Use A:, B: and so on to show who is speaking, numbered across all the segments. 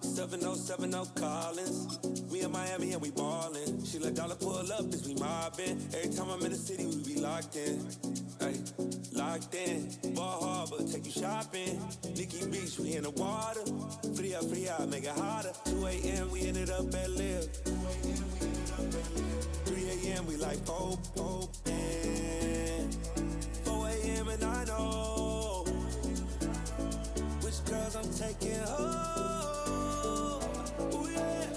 A: 7070 Collins. We in Miami and we ballin'. She let dollar pull up as we mobbin'. Every time I'm in the city, we be locked in. Ay, locked in. Ball Harbor, take you shopping. Nikki Beach, we in the water. Free up, make it hotter. 2 a.m., we ended up at Live. 3 a.m., we like Pope. 4 a.m. and I know which girls I'm taking home. Ooh, yeah.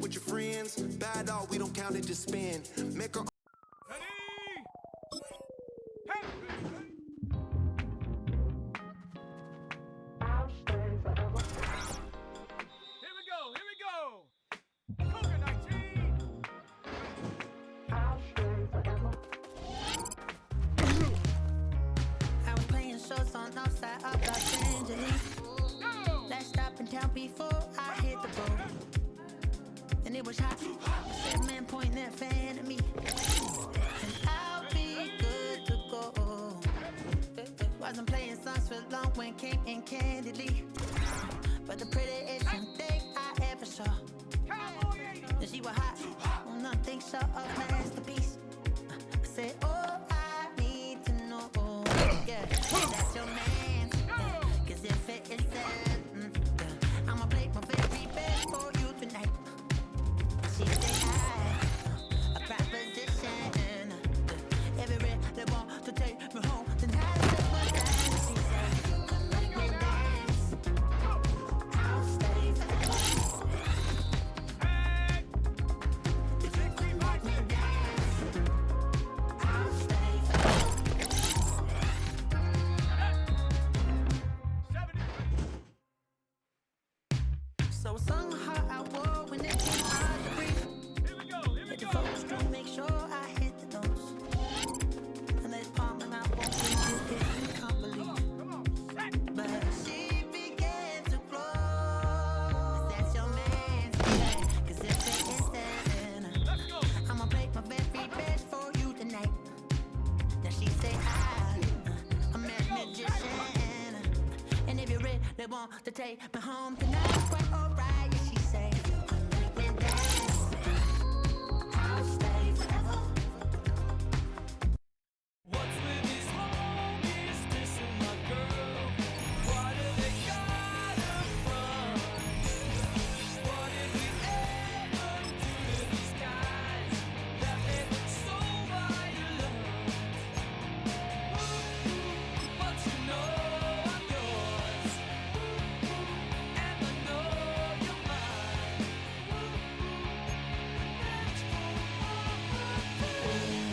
A: With your friends, bad all we don't count it, just spin. Make our
B: Here we go. Coca 19.
C: I was playing shows on outside of Los Angeles. Let's stop in town before I hit the road. And it was hot. That man pointing that fan at me. And I'll be good to go. Wasn't playing songs for long when came in candidly. But the prettiest thing I ever saw. And she was hot. On nothing short of masterpiece. I said, oh, I need to know. Yeah, that's your man. Cause if it isn't, I'ma play my very best for you tonight. She said a proposition. Every they want to take me home tonight. She said, make me dance. I'll stay forever. If you make me dance, I'll stay forever. So I sung how I wore when it came hard to breathe. Hit the focus to make sure I hit the notes. And they palm and I won't think you can't believe. But she began to glow. That's your man's play. Cause if it isn't, I'ma play my very best for you tonight. Now she say I'm a magician. And if you're ready, they want to take me home tonight. Quite alright, yeah, she say make me dance. I'll stay forever.
D: What's with these homies dissing my girl? Why do they got her from? What did we ever do to these guys that make them so violent? But you know I'm yours, and I know you're mine.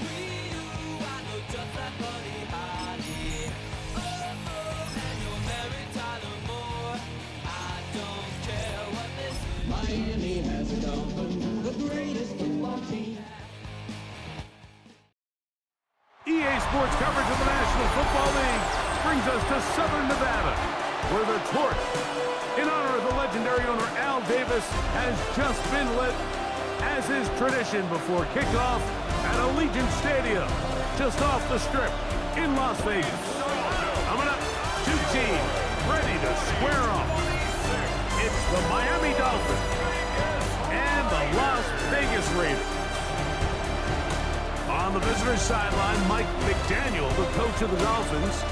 D: We do, I know just like Buddy Holly. Oh, and you're married Tyler Moore. I don't care what they say.
E: Miami has a Dolphins, the greatest football team.
F: EA Sports coverage of the National Football League brings us to Southern Nevada, where the torch, in honor of the legendary owner Al Davis, has just been lit, as is tradition before kickoff at Allegiant Stadium, just off the Strip in Las Vegas. Coming up, two teams ready to square off. It's the Miami Dolphins and the Las Vegas Raiders. On the visitor's sideline, Mike McDaniel, the coach of the Dolphins.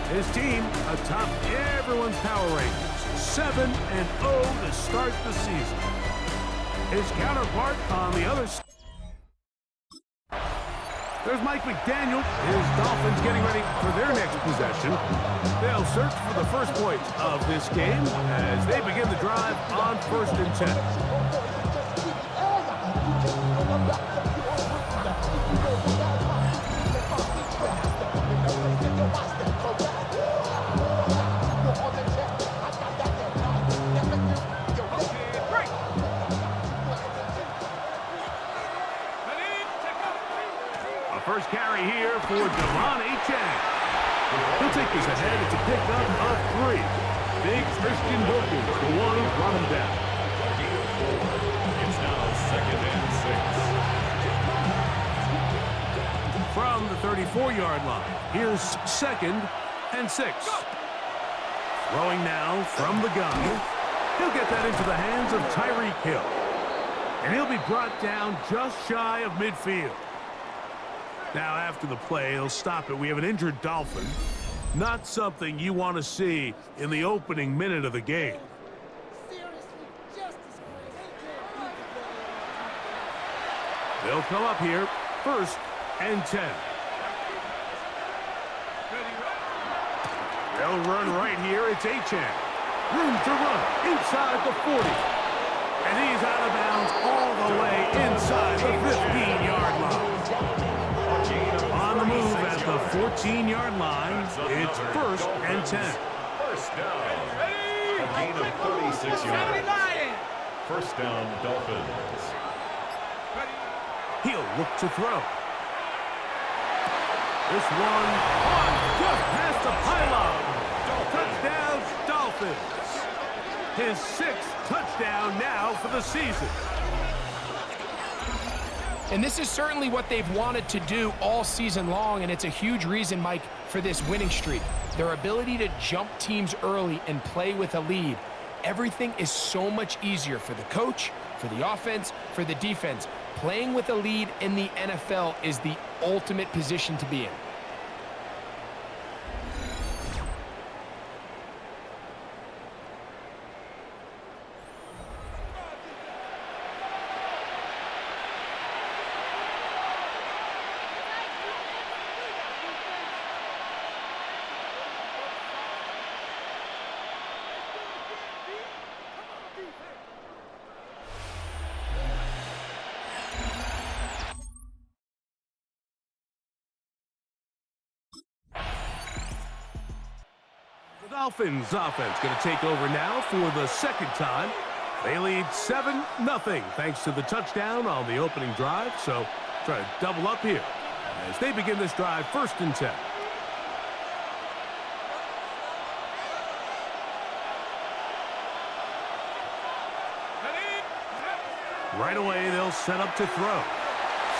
F: His team atop everyone's power rankings, 7-0 to start the season. His counterpart on the other side. There's Mike McDaniel. His Dolphins getting ready for their next possession. They'll search for the first point of this game as they begin the drive on 1st and 10. A first carry here for Devon Achane. He'll take this ahead. It's a pickup of 3. Big Christian Wilkins, the one who brought him down.
G: It's now 2nd and 6.
F: From the 34-yard line, here's 2nd and 6. Throwing now from the gun. He'll get that into the hands of Tyreek Hill. And he'll be brought down just shy of midfield. Now, after the play, he'll stop it. We have an injured Dolphin. Not something you want to see in the opening minute of the game. They'll come up here, 1st and 10. They'll run right here. It's Achane. Room to run inside the 40. And he's out of bounds all the way inside the 15-yard line. On the move at the 14-yard line, it's 1st and 10.
G: First down. A gain of 36 yards. First down, Dolphins.
F: He'll look to throw. This one on just past the pylon. Touchdown, Dolphins. His 6th touchdown now for the season.
H: And this is certainly what they've wanted to do all season long, and it's a huge reason, Mike, for this winning streak. Their ability to jump teams early and play with a lead. Everything is so much easier for the coach, for the offense, for the defense. Playing with a lead in the NFL is the ultimate position to be in.
F: The Dolphins offense going to take over now for the 2nd time. They lead 7-0 thanks to the touchdown on the opening drive. So try to double up here as they begin this drive, 1st and 10. Right away, they'll set up to throw.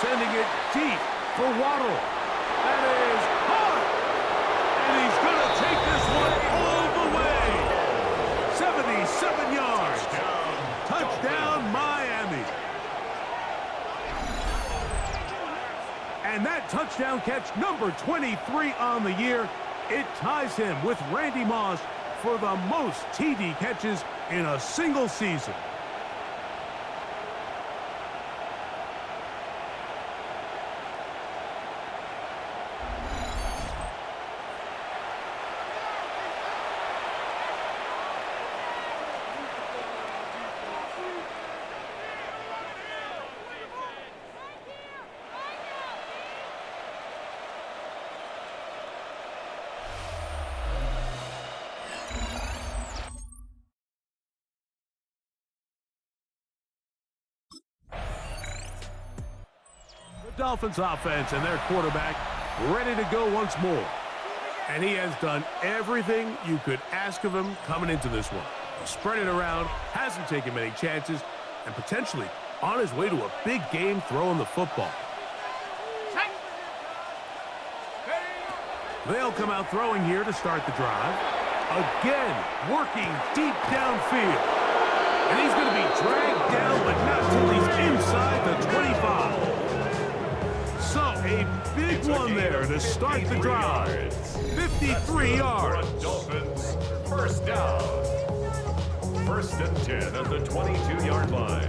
F: Sending it deep for Waddle. That is hard. And he's going to take this one all the way. 77 yards. Touchdown, Miami. And that touchdown catch, number 23 on the year, it ties him with Randy Moss for the most TD catches in a single season. Dolphins offense and their quarterback ready to go once more. And he has done everything you could ask of him coming into this one. He's spread it around, hasn't taken many chances, and potentially on his way to a big game throwing the football. They'll come out throwing here to start the drive. Again, working deep downfield. And he's going to be dragged down, but not till he's inside the 25. So a big one there to start the drive. 53 yards.
G: Dolphins, first down. 1st and 10 at the 22-yard line.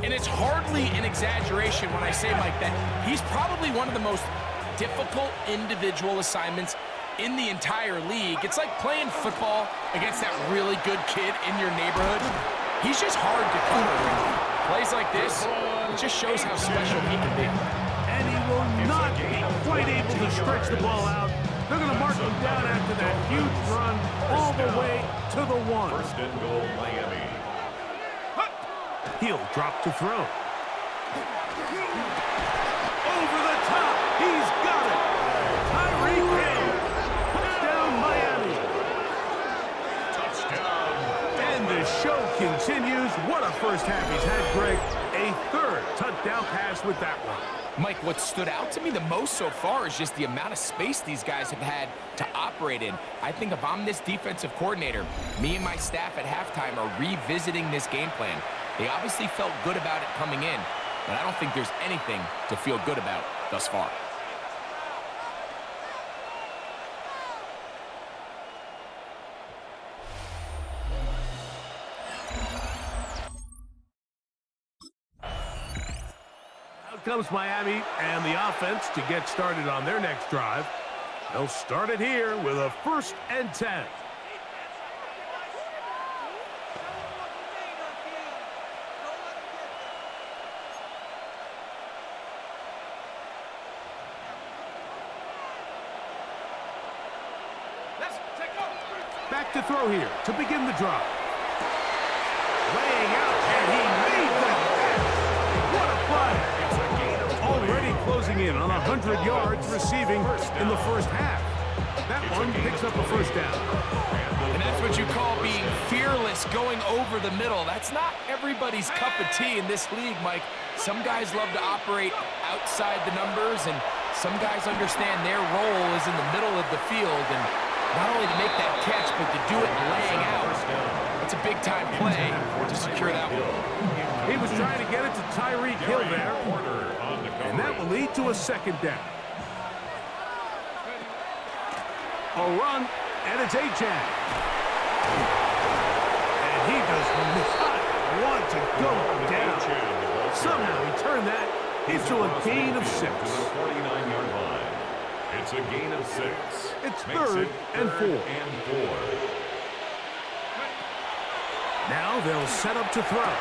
H: And it's hardly an exaggeration when I say, Mike, that he's probably one of the most difficult individual assignments in the entire league. It's like playing football against that really good kid in your neighborhood. He's just hard to cover. Plays like this, it just shows how special he can be.
F: And he will not be quite able to stretch the ball out. They're going to mark him down after that huge run all the way to the 1.
G: 1st and goal, Miami.
F: He'll drop to throw. Over the top. He's got it. Tyreek Hill. Touchdown, Miami.
G: Touchdown.
F: And the show continues. What a first half he's had, Greg. A third touchdown pass with that one.
H: Mike, what stood out to me the most so far is just the amount of space these guys have had to operate in. I think if I'm this defensive coordinator, me and my staff at halftime are revisiting this game plan. They obviously felt good about it coming in, but I don't think there's anything to feel good about thus far.
F: Comes Miami and the offense to get started on their next drive. They'll start it here with a 1st and 10. Back to throw here to begin the drive. Laying out, and he made that pass. What a play. Already closing in on 100 yards receiving in the first half. That one picks up a 1st down.
H: And that's what you call being fearless, going over the middle. That's not everybody's cup of tea in this league, Mike. Some guys love to operate outside the numbers, and some guys understand their role is in the middle of the field, and not only to make that catch, but to do it laying out. It's a big-time play to secure that one.
F: He was trying to get it to Tyreek Hill there. And that will lead to a 2nd down. A run, and it's A-Chan. And he does not want to go down. Somehow he turned that into a gain of 6.
G: 49-yard line. It's a gain of 6.
F: It's 3rd and 4. Now they'll set up to throw.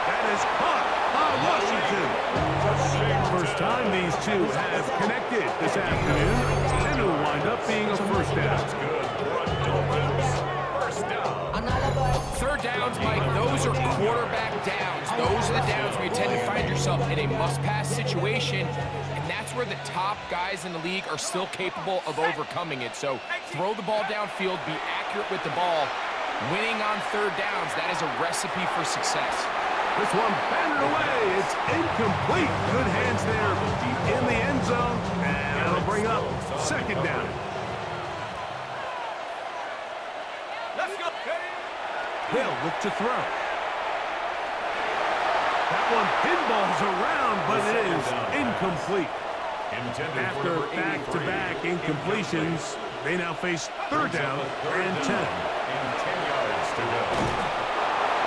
F: That is caught by Washington. First time these two have connected this afternoon, and it will wind up being a 1st down.
H: Third downs, Mike, those are quarterback downs. Those are the downs where you tend to find yourself in a must-pass situation, and that's where the top guys in the league are still capable of overcoming it. So throw the ball downfield, be accurate with the ball. Winning on 3rd downs, that is a recipe for success.
F: This one batted away. It's incomplete. Good hands there in the end zone. And it'll bring up 2nd down.
B: Let's go.
F: They'll look to throw. That one pinballs around, but it is incomplete. After back-to-back incompletions, they now face 3rd down and 10.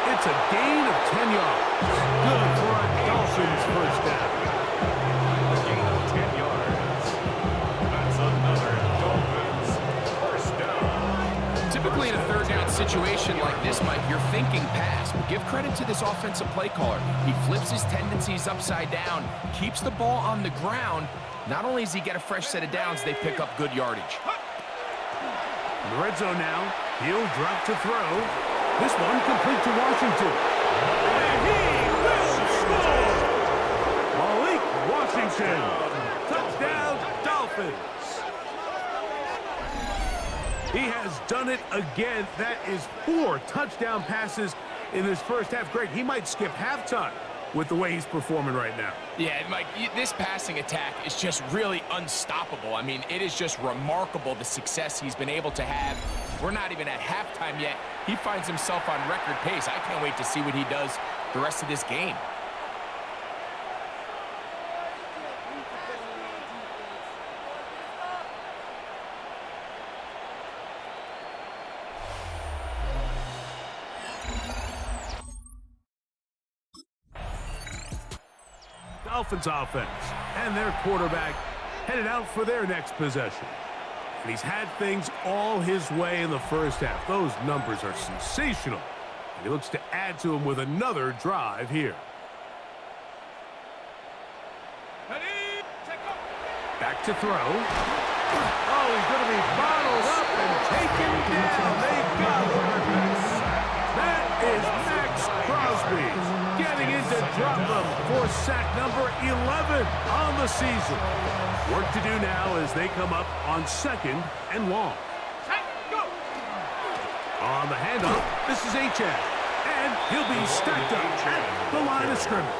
F: It's a gain of 10 yards. Good for a Dolphins 1st down.
G: A gain of 10 yards. That's another Dolphins 1st down.
H: Typically in a 3rd down situation like this, Mike, you're thinking pass. But give credit to this offensive play caller. He flips his tendencies upside down, keeps the ball on the ground. Not only does he get a fresh set of downs, they pick up good yardage.
F: In the red zone now, he'll drop to throw. This one complete to Washington. And he will score! Malik Washington. Touchdown, Dolphins. He has done it again. That is 4 touchdown passes in this first half. Greg, he might skip halftime with the way he's performing right now.
H: Yeah, Mike, this passing attack is just really unstoppable. I mean, it is just remarkable the success he's been able to have. We're not even at halftime yet. He finds himself on record pace. I can't wait to see what he does the rest of this game.
F: Dolphins offense and their quarterback headed out for their next possession. And he's had things all his way in the first half. Those numbers are sensational. And he looks to add to them with another drive here. Back to throw. Oh, he's going to be bottled up and taken down. They got him. That is Max Crosby. getting in to drop them for sack number 11 on the season. Work to do now as they come up on 2nd and long. On the handoff, this is Achane. And he'll be stacked up at the line of scrimmage.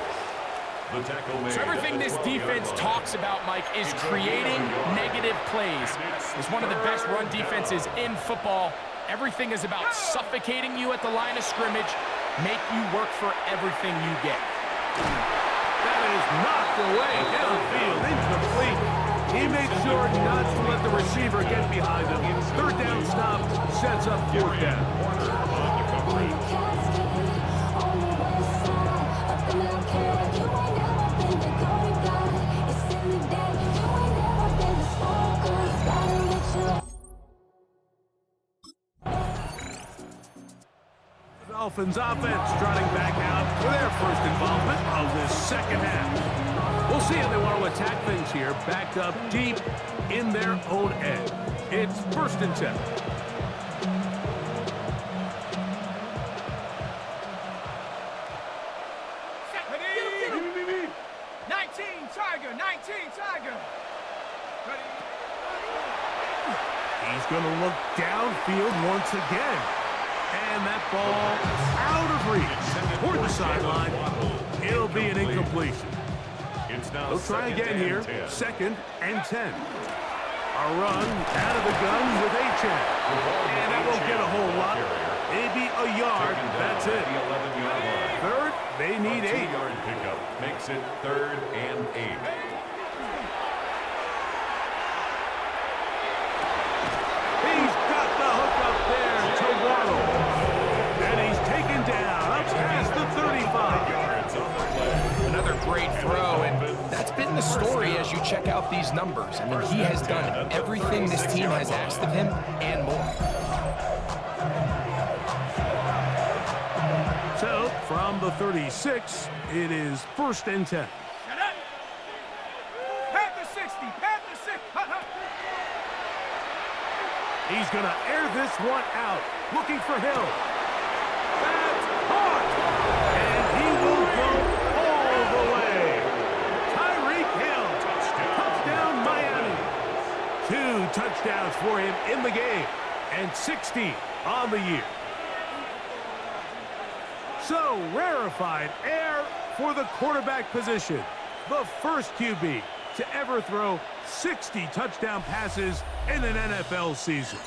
H: So everything this defense talks about, Mike, is creating negative plays. It's one of the best run defenses in football. Everything is about suffocating you at the line of scrimmage, make you work for everything you get.
F: That is knocked away downfield, incomplete. He makes sure not to let the receiver get behind him. 3rd down stop sets up 4th down. Dolphins offense trotting back out for their first involvement of this second half. We'll see how they want to attack things here, backed up deep in their own end. It's 1st and 10. He's going to look downfield once again. And that ball out of reach toward the sideline. It'll be an incompletion. They'll try again here. 2nd and 10. A run out of the gun with Achane. And that won't get a whole lot. Maybe a yard. That's it. 3rd, they need 8.
G: 2-yard pickup makes it 3rd and 8.
F: He's got the hook up there to Waddle. And he's taken down up past the 35.
H: Another great throw, and that's been the story as you check out these numbers. I mean, he has done everything this team has asked of him and more.
F: So, from the 36, it is 1st and 10. He's going to air this one out, looking for Hill. That's caught! And he will go all the way. Tyreek Hill, touchdown Miami. 2 touchdowns for him in the game, and 60 on the year. So, rarefied air for the quarterback position. The first QB to ever throw 60 touchdown passes in an NFL season.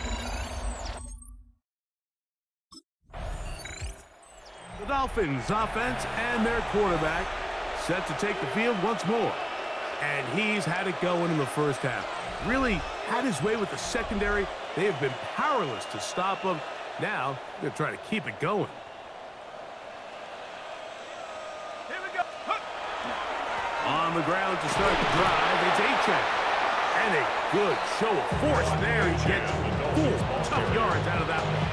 F: The Dolphins offense and their quarterback set to take the field once more. And he's had it going in the first half. Really had his way with the secondary. They have been powerless to stop him. Now they're trying to keep it going. On the ground to start the drive, it's Achane. And a good show of force there. He gets 4 tough yards out of that one.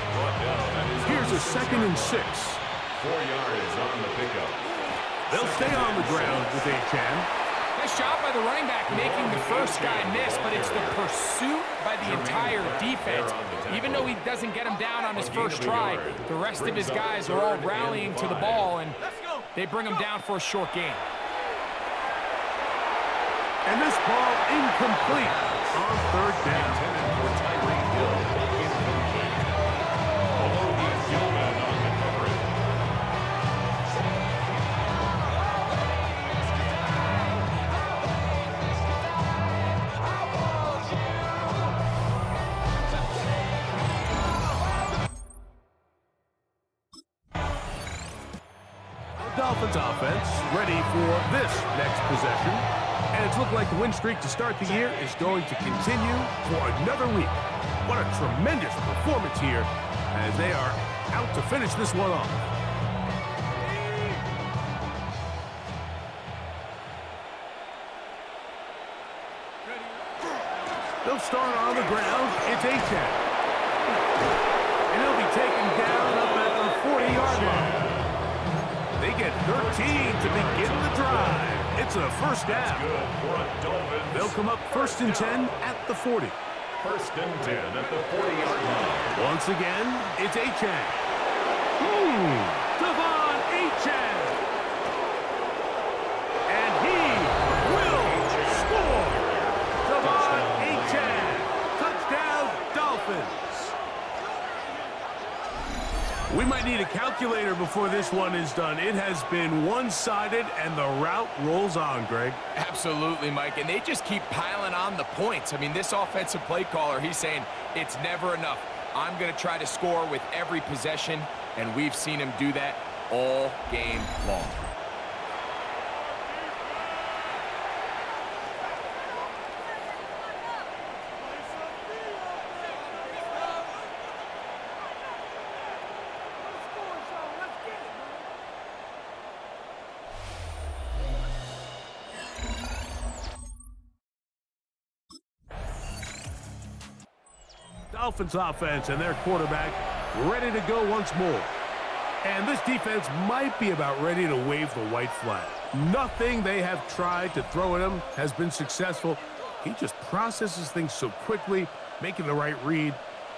F: Here's a 2nd and 6.
G: 4 yards on the pickup.
F: They'll stay on the ground with Achane.
H: Nice job by the running back making the first guy miss, but it's the pursuit by the entire defense. Even though he doesn't get him down on his first try, the rest of his guys are all rallying to the ball, and they bring him down for a short gain.
F: And this ball incomplete on 3rd down.
G: For Tyreek Hill, incomplete. Although he's Gilman on the coverage.
F: The Dolphins offense ready for this next possession. And it's looked like the win streak to start the year is going to continue for another week. What a tremendous performance here as they are out to finish this one off. They'll start on the ground. It's Achane. And he'll be taken down up at the 40-yard line. They get 13 to begin the drive. It's a first down. They'll come up 1st and 10 at the 40.
G: 1st and 10 at the 40-yard line.
F: Once again, it's Achane. Devon Achane. before this one is done. It has been one-sided, and the route rolls on, Greg.
H: Absolutely, Mike, and they just keep piling on the points. I mean, this offensive play caller, he's saying it's never enough. I'm going to try to score with every possession, and we've seen him do that all game long.
F: Dolphins offense and their quarterback ready to go once more. And this defense might be about ready to wave the white flag. Nothing they have tried to throw at him has been successful. He just processes things so quickly, making the right read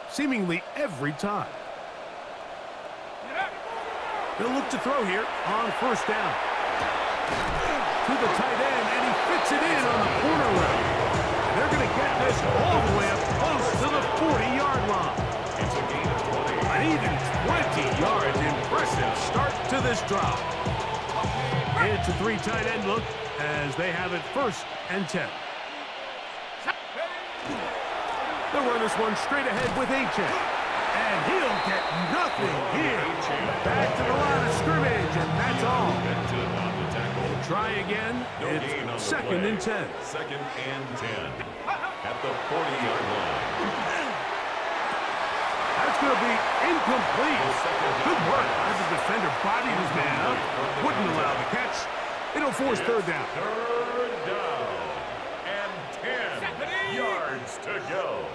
F: seemingly every time. He'll look to throw here on first down. To the tight end, and he fits it in on the corner route. And they're going to get this all the way up close to the 40-yard line.
G: It's a gain of 20.
F: An even 20 yards. Impressive start to this drive. It's a three tight end look as they have it 1st and 10. They'll run this one straight ahead with Achane. And he'll get nothing here. Back to the line of scrimmage, and that's all. Try again. It's 2nd and 10.
G: 2nd and 10 at the 40-yard line.
F: That's going to be incomplete. Good work as the defender bodied his man up. Wouldn't allow the catch. It'll force 3rd down.
G: 3rd down and 10 yards to go.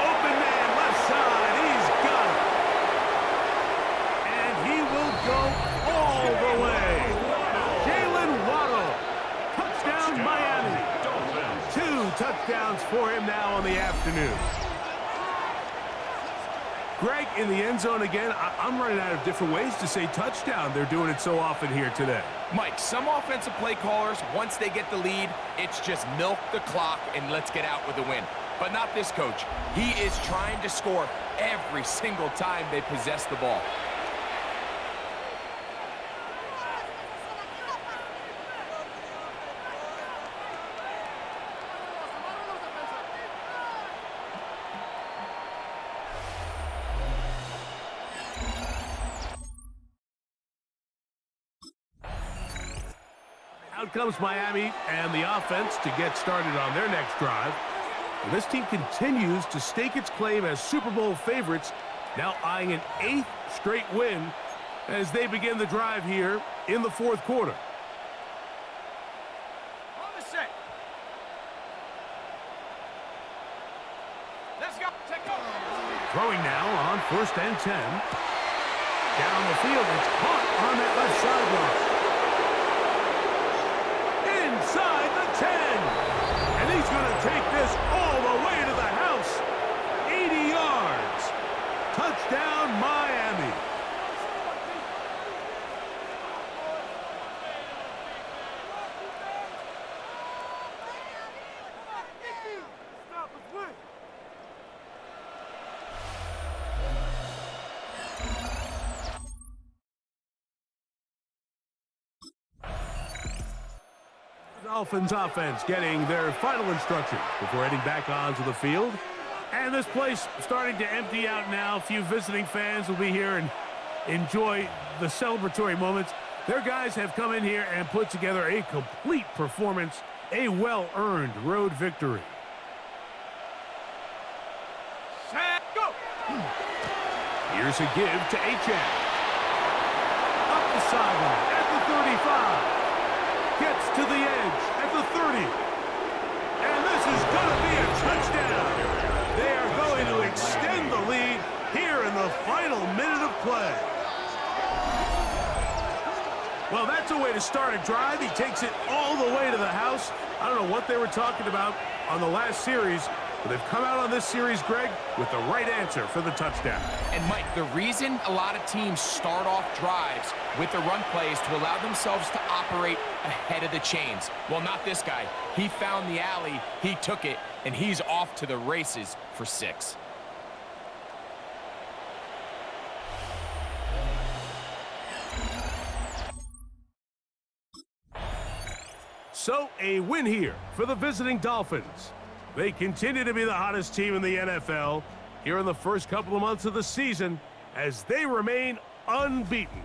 F: Open man, left side. He's got it. And he will go all the way. Jalen Waddle. Touchdown, Miami. 2 touchdowns for him now on the afternoon. Greg, in the end zone again, I'm running out of different ways to say touchdown. They're doing it so often here today.
H: Mike, some offensive play callers, once they get the lead, it's just milk the clock and let's get out with a win. But not this coach. He is trying to score every single time they possess the ball.
F: Out comes Miami and the offense to get started on their next drive. And this team continues to stake its claim as Super Bowl favorites, now eyeing an 8th straight win as they begin the drive here in the 4th quarter.
B: On the set. Let's go. Take over.
F: Throwing now on 1st and 10. Down the field, it's caught on that left sideline. Inside the 10. And he's going to take this all the way to the house. 80 yards. Touchdown, Miami. Dolphins offense getting their final instructions before heading back onto the field. And this place starting to empty out now. A few visiting fans will be here and enjoy the celebratory moments. Their guys have come in here and put together a complete performance, a well-earned road victory.
B: Set, go.
F: Here's a give to Achane. Up the sideline at the 35. Gets to the edge at the 30. And this is going to be a touchdown. They are going to extend the lead here in the final minute of play. Well, that's a way to start a drive. He takes it all the way to the house. I don't know what they were talking about on the last series, but they've come out on this series, Greg, with the right answer for the touchdown.
H: And, Mike, the reason a lot of teams start off drives with the run play is to allow themselves to operate ahead of the chains. Well, not this guy. He found the alley, he took it, and he's off to the races for 6.
F: So a win here for the visiting Dolphins. They continue to be the hottest team in the NFL here in the first couple of months of the season as they remain unbeaten.